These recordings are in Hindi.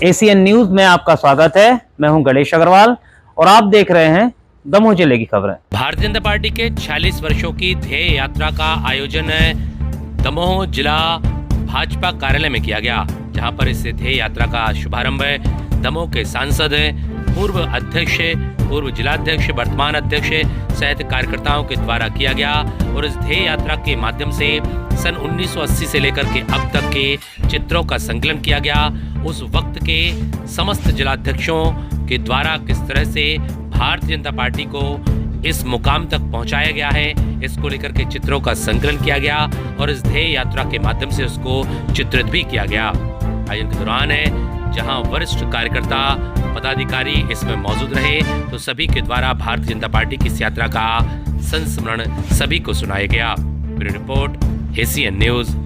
एसीएन न्यूज में आपका स्वागत है। मैं हूं गणेश अग्रवाल और आप देख रहे हैं दमोह जिले की खबरें। भारतीय जनता पार्टी के 46 वर्षों की ध्येय यात्रा का आयोजन दमोह जिला भाजपा कार्यालय में किया गया, जहां पर इस ध्येय यात्रा का शुभारंभ दमोह के सांसद, पूर्व अध्यक्ष, पूर्व जिलाध्यक्ष, वर्तमान अध्यक्ष सहित कार्यकर्ताओं के द्वारा किया गया। और इस ध्येय यात्रा के माध्यम से सन 1980 से लेकर के अब तक के चित्रों का संकलन किया गया। उस वक्त के समस्त जिलाध्यक्षों के द्वारा किस तरह से भारतीय जनता पार्टी को इस मुकाम तक पहुंचाया गया है, इसको लेकर के चित्रों का संकलन किया गया और इस ध्येय यात्रा के माध्यम से उसको चित्रित भी किया गया। आयोजन के दौरान जहां वरिष्ठ कार्यकर्ता, पदाधिकारी इसमें मौजूद रहे, तो सभी के द्वारा भारतीय जनता पार्टी की इस यात्रा का संस्मरण सभी को सुनाया गया। Bureau report, ACN news.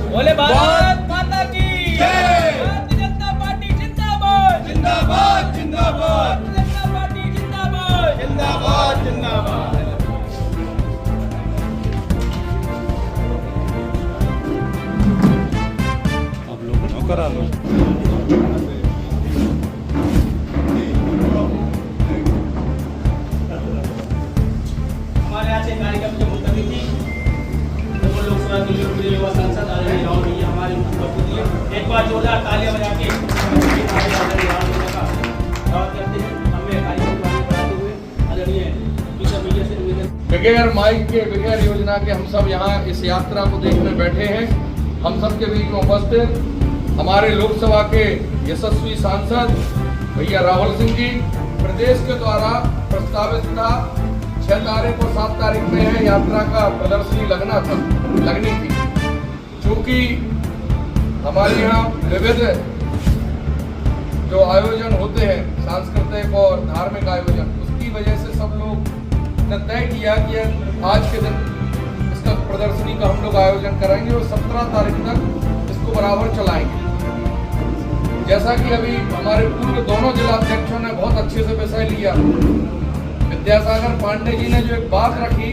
बोले भारत माता की जय। भारतीय जनता पार्टी जिंदाबाद जिंदाबाद जिंदाबाद। भारतीय जनता पार्टी जिंदाबाद जिंदाबाद जिंदाबाद। आप लोग न करा लो। हमारे आज के कार्यक्रम के मुताबिक लोकसभा के लोकप्रिय युवा सांसद आदरणीय राहुल भैया हमारे उपस्थित हैं। एक बार जोरदार तालियां बजा के बगैर माइक के, बगैर योजना के हम सब यहाँ इस यात्रा को देखने बैठे हैं। हम सब के बीच में उपस्थित हमारे लोकसभा के यशस्वी सांसद भैया राहुल सिंह जी, प्रदेश के द्वारा प्रस्तावित था 6 तारीख और 7 तारीख में है यात्रा का प्रदर्शनी लगनी थी। क्योंकि हमारे यहाँ विविध जो आयोजन होते हैं, सांस्कृतिक और धार्मिक आयोजन, उसकी वजह से सब लोग ने तय किया कि आज के दिन इसका प्रदर्शनी का हम लोग आयोजन करेंगे और 17 तारीख तक इसको बराबर चलाएंगे। जैसा कि अभी हमारे पूर्व दोनों जिलाध्यक्षों ने बहुत अच्छे से विषय लिया, विद्यासागर पांडे जी ने जो एक बात रखी,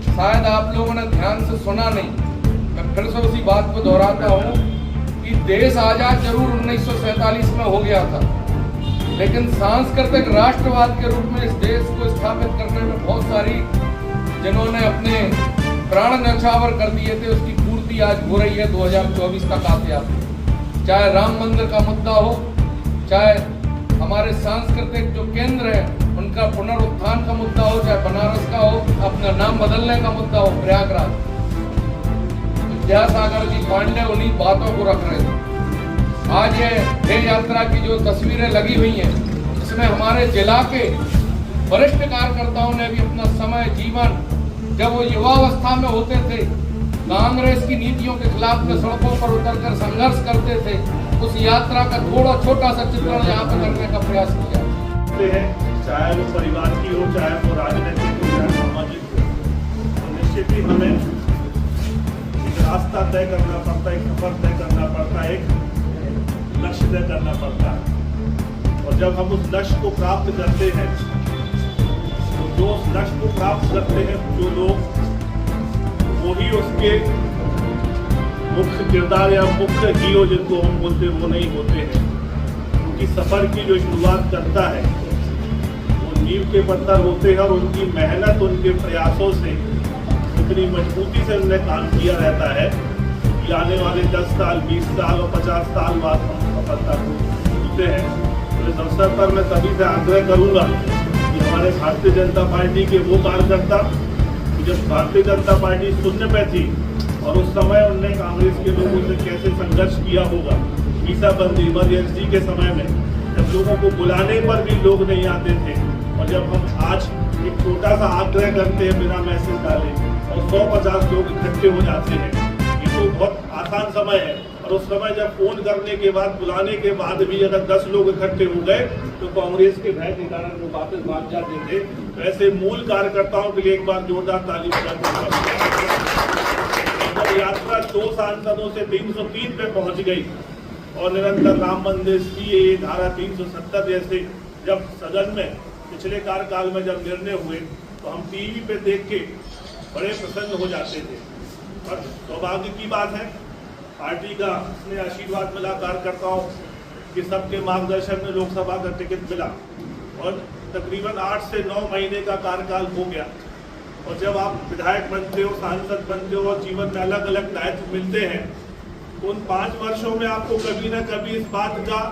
शायद आप लोगों ने ध्यान से सुना नहीं। मैं फिर से उसी बात को दोहराता हूँ कि देश आजाद जरूर 1947 में हो गया था, लेकिन सांस्कृतिक राष्ट्रवाद के रूप में इस देश को स्थापित करने में बहुत सारी जिन्होंने अपने प्राण न्यौछावर कर दिए थे, उसकी पूर्ति आज हो रही है 2024 तक आते आते। चाहे राम मंदिर का मुद्दा हो, चाहे हमारे सांस्कृतिक जो केंद्र है उनका पुनरुत्थान का मुद्दा हो, चाहे बनारस का हो, अपना नाम बदलने का मुद्दा हो, प्रयागराज, विद्यासागर जी पांडे उन्हीं बातों को रख रहे थे। आज ये यात्रा की जो तस्वीरें लगी हुई हैं, इसमें हमारे जिला के वरिष्ठ कार्यकर्ताओं ने भी अपना समय, जीवन, जब वो युवावस्था में होते थे, कांग्रेस की नीतियों के खिलाफ में सड़कों पर उतरकर संघर्ष करते थे, उस यात्रा का थोड़ा छोटा सा चित्रण यहाँ पे करने का प्रयास किया। चाहे वो परिवार की हो, चाहे वो राजनीतिक हो, चाहे सामाजिक हो, तो निश्चित ही हमें एक रास्ता तय करना पड़ता है, एक सफर तय करना पड़ता है, एक लक्ष्य तय करना पड़ता है। और जब हम उस लक्ष्य को प्राप्त करते हैं, तो जो उस लक्ष्य को प्राप्त करते हैं, जो लोग, वही उसके मुख्य किरदार या मुख्य हीरो जिनको हम बोलते वो नहीं होते हैं। क्योंकि सफर की जो शुरुआत करता है वो नींव के पत्थर होते हैं और उनकी मेहनत, उनके प्रयासों से इतनी मजबूती से उन्हें काम किया रहता है कि आने वाले 10 साल, 20 साल और 50 साल बाद हम सफलता को छूते हैं। तो इस अवसर पर मैं सभी से आग्रह करूँगा कि हमारे भारतीय जनता पार्टी के वो कार्यकर्ता, जब भारतीय जनता पार्टी शून्य पे थी और उस समय उनने कांग्रेस के लोगों से कैसे संघर्ष किया होगा, वीसा बंदी, इमरजेंसी के समय में जब लोगों को बुलाने पर भी लोग नहीं आते थे और और जब हम आज एक छोटा सा आग्रह करते हैं बिना मैसेज डाले और 150 लोग इकट्ठे हो जाते हैं, ये तो बहुत आसान समय है। और उस समय जब फोन करने के बाद, बुलाने के बाद भी अगर 10 लोग इकट्ठे हो गए तो कांग्रेस के भय के कारण वो वापस भाग जाते थे। तो ऐसे मूल कार्यकर्ताओं के लिए एक बार जोरदार ताली बजाते। यात्रा 2 सांसदों से 303 पे पहुंच गई और निरंतर राम मंदिर, सीएए, धारा 370 जैसे जब सदन में पिछले कार्यकाल में जब निर्णय हुए तो हम टीवी पे देख के बड़े प्रसन्न हो जाते थे। और सौभाग्य की बात है, पार्टी का इसने आशीर्वाद मिला कार्यकर्ताओं कि सबके मार्गदर्शन में लोकसभा का टिकट मिला और तकरीबन 8 से 9 महीने का कार्यकाल हो गया। और जब आप विधायक बनते हो, सांसद बनते हो और जीवन में अलग अलग दायित्व मिलते हैं, तो उन 5 वर्षों में आपको कभी ना कभी इस बात का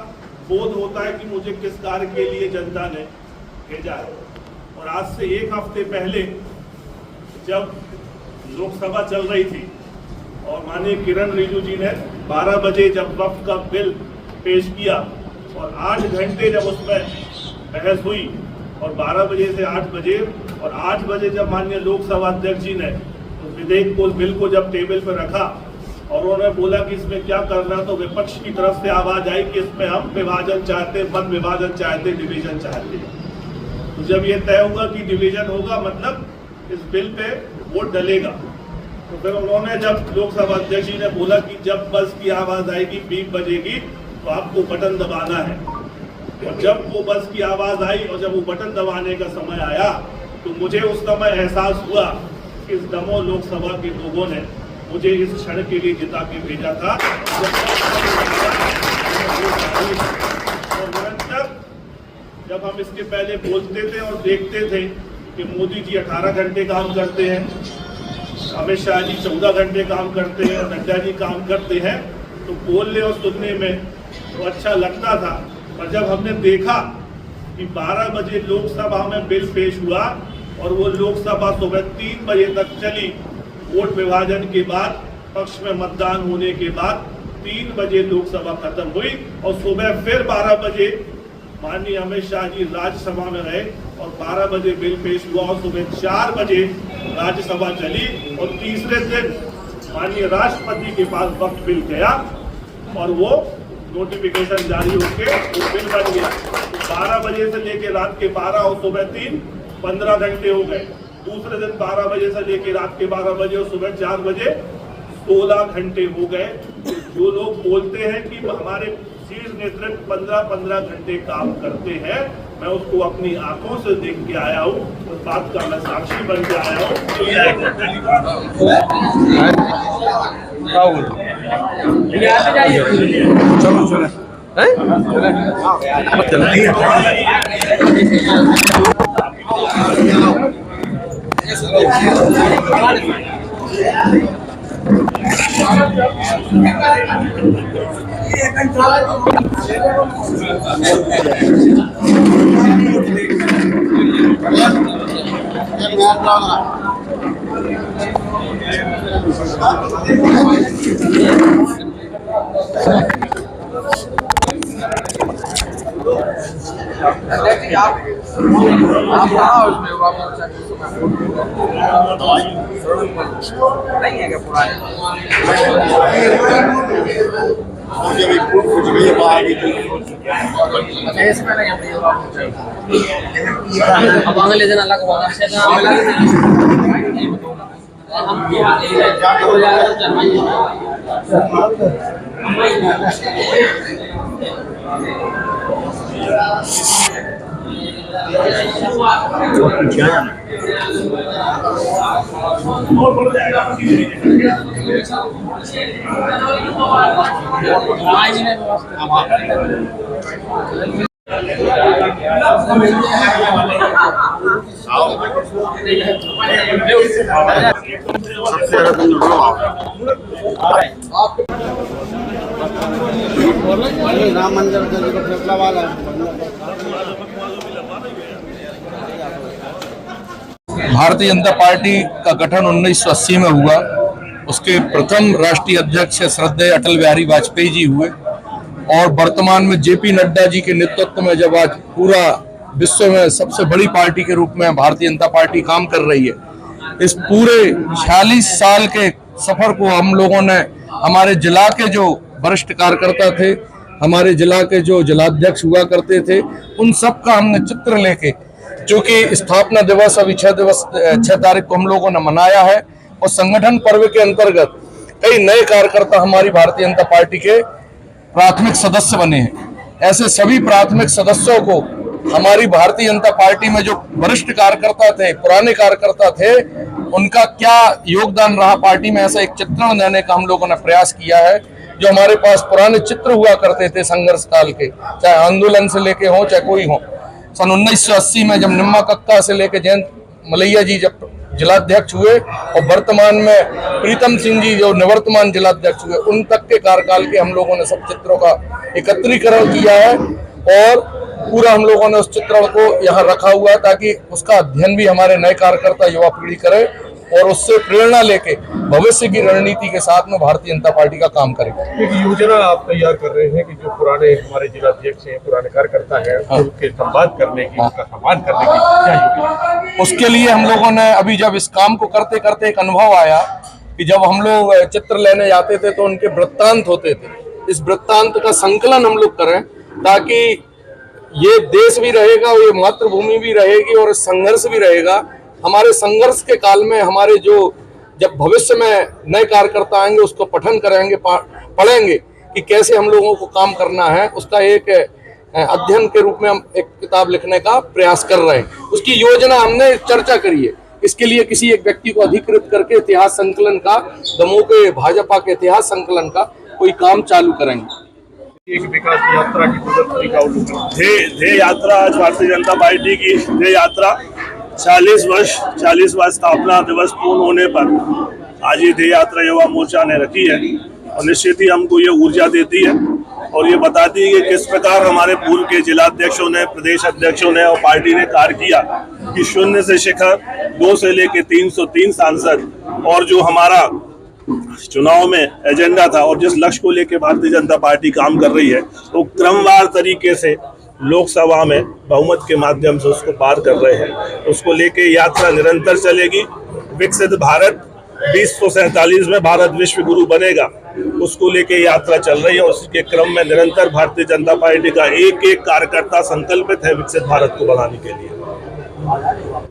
बोध होता है कि मुझे किस कार्य के लिए जनता ने भेजा है। और आज से 1 हफ्ते पहले जब लोकसभा चल रही थी और माननीय किरण रिजिजू जी ने 12 बजे जब वक्फ का बिल पेश किया और 8 घंटे जब उसमें बहस हुई और 12 बजे से 8 बजे और 8 बजे जब माननीय लोकसभा अध्यक्ष जी ने उस विधेयक को, बिल को जब टेबल पर रखा और उन्होंने बोला कि इसमें क्या करना, तो विपक्ष की तरफ से आवाज आई कि इसमें हम विभाजन चाहते, मत विभाजन चाहते, डिवीजन चाहते। तो जब ये तय हुआ कि डिवीजन होगा, मतलब इस बिल पे वोट डलेगा, तो फिर उन्होंने जब लोकसभा अध्यक्ष जी ने बोला कि जब बस की आवाज आएगी, बीप बजेगी, तो आपको बटन दबाना है। और जब वो बस की आवाज आई और जब वो बटन दबाने का समय आया, तो मुझे उस समय एहसास हुआ कि इस दमोह लोकसभा के लोगों ने मुझे इस क्षण के लिए जिता के भेजा था। और निरंतर जब हम इसके पहले बोलते थे और देखते थे कि मोदी जी 18 घंटे काम करते हैं, अमित शाह जी 14 घंटे काम करते हैं, नड्डा जी काम करते हैं, तो बोलने और सुनने में तो अच्छा लगता था। पर जब हमने देखा कि 12 बजे लोकसभा में बिल पेश हुआ और वो लोकसभा सुबह 3 बजे तक चली, वोट विभाजन के बाद, पक्ष में मतदान होने के बाद 3 बजे लोकसभा खत्म हुई और सुबह फिर 12 बजे माननीय अमित शाह जी राज्यसभा में रहे और 12 बजे बिल पेश हुआ और सुबह 4 बजे राज्यसभा चली और तीसरे दिन माननीय राष्ट्रपति के पास वक्त बिल गया और वो नोटिफिकेशन जारी होकर वो बिल बन गया। 12 बजे से लेकर रात के 12 और सुबह 3, 15 घंटे हो गए। दूसरे दिन 12 बजे से लेकर रात के 12 बजे और सुबह 4 बजे 16 घंटे हो गए। जो लोग बोलते हैं कि हमारे शीर्ष नेतृत्व 15-15 घंटे काम करते हैं, मैं उसको अपनी आंखों से देख के आया हूँ, उस बात का मैं साक्षी बन के आया हूँ। अब अगले दिन अलग होगा। राम मंदिर का फैसला वाला भारतीय जनता पार्टी का गठन 1980 में हुआ। उसके प्रथम राष्ट्रीय अध्यक्ष श्रद्धेय अटल बिहारी वाजपेयी जी हुए और वर्तमान में जेपी नड्डा जी के नेतृत्व में जब आज पूरा विश्व में सबसे बड़ी पार्टी के रूप में भारतीय जनता पार्टी काम कर रही है। इस पूरे 46 साल के सफर को हम लोगों ने हमारे जिला के जो वरिष्ठ कार्यकर्ता थे, हमारे जिला के जो जिलाध्यक्ष हुआ करते थे, उन सब का हमने चित्र लेके, चूंकि स्थापना दिवस अभी 6 तारीख को हम लोगों ने मनाया है और संगठन पर्व के अंतर्गत कई नए कार्यकर्ता हमारी भारतीय जनता पार्टी के प्राथमिक सदस्य बने हैं। ऐसे सभी प्राथमिक सदस्यों को हमारी भारतीय जनता पार्टी में जो वरिष्ठ कार्यकर्ता थे, पुराने कार्यकर्ता थे, उनका क्या योगदान रहा पार्टी में, ऐसा एक चित्रण देने का हम लोगों ने प्रयास किया है। जो हमारे पास पुराने चित्र हुआ करते थे संघर्ष काल के, चाहे आंदोलन से लेके हो चाहे कोई हो, सन 1980 में जब निम्मा कक्का से लेके जयंत मलैया जी जब जिलाध्यक्ष हुए और वर्तमान में प्रीतम सिंह जी जो निवर्तमान जिलाध्यक्ष हुए, उन तक के कार्यकाल के हम लोगों ने सब चित्रों का एकत्रीकरण किया है और पूरा हम लोगों ने उस चित्रण को यहाँ रखा हुआ है ताकि उसका अध्ययन भी हमारे नए कार्यकर्ता युवा पीढ़ी करे और उससे प्रेरणा लेके भविष्य की रणनीति के साथ में भारतीय जनता पार्टी का काम करेगा। एक योजना आप तैयार कर रहे हैं कि जो पुराने हमारे जिलाध्यक्ष हैं, पुराने कार्यकर्ता हैं, उनके संवाद करने की, उनका सम्मान करने की क्या योजना? उसके लिए हम लोगों ने अभी जब इस काम को करते करते एक अनुभव आया कि जब हम लोग चित्र लेने जाते थे तो उनके वृत्तांत होते थे। इस वृत्तांत का संकलन हम लोग करें ताकि ये देश भी रहेगा और ये मातृभूमि भी रहेगी और संघर्ष भी रहेगा। हमारे संघर्ष के काल में हमारे जो जब भविष्य में नए कार्यकर्ता आएंगे उसको पठन करेंगे, पढ़ेंगे कि कैसे हम लोगों को काम करना है, उसका एक अध्ययन के रूप में हम एक किताब लिखने का प्रयास कर रहे हैं। उसकी योजना हमने चर्चा करी है। इसके लिए किसी एक व्यक्ति को अधिकृत करके इतिहास संकलन का, दमोह के भाजपा के इतिहास संकलन का कोई काम चालू करेंगे। एक विकास यात्रा की प्रगति का अवलोकन। ध्येय यात्रा आज भारतीय जनता पार्टी की ध्येय यात्रा 40 वर्ष स्थापना दिवस पूर्ण होने पर आज ये ध्येय यात्रा युवा मोर्चा ने रखी है और निश्चित ही हमको ये ऊर्जा देती है और ये बताती है कि किस प्रकार हमारे पूर्व के जिलाध्यक्षों ने, प्रदेश अध्यक्षों ने और पार्टी ने कार्य किया कि शून्य से शिखर, 2 से लेके 303 सांसद और जो हमारा चुनाव में एजेंडा था और जिस लक्ष्य को लेकर भारतीय जनता पार्टी काम कर रही है तो क्रमवार तरीके से लोकसभा में बहुमत के माध्यम से उसको पार कर रहे हैं। उसको लेके यात्रा निरंतर चलेगी। विकसित भारत 2047 में भारत विश्व गुरु बनेगा, उसको लेके यात्रा चल रही है। उसके क्रम में निरंतर भारतीय जनता पार्टी का एक एक कार्यकर्ता संकल्पित है विकसित भारत को बनाने के लिए।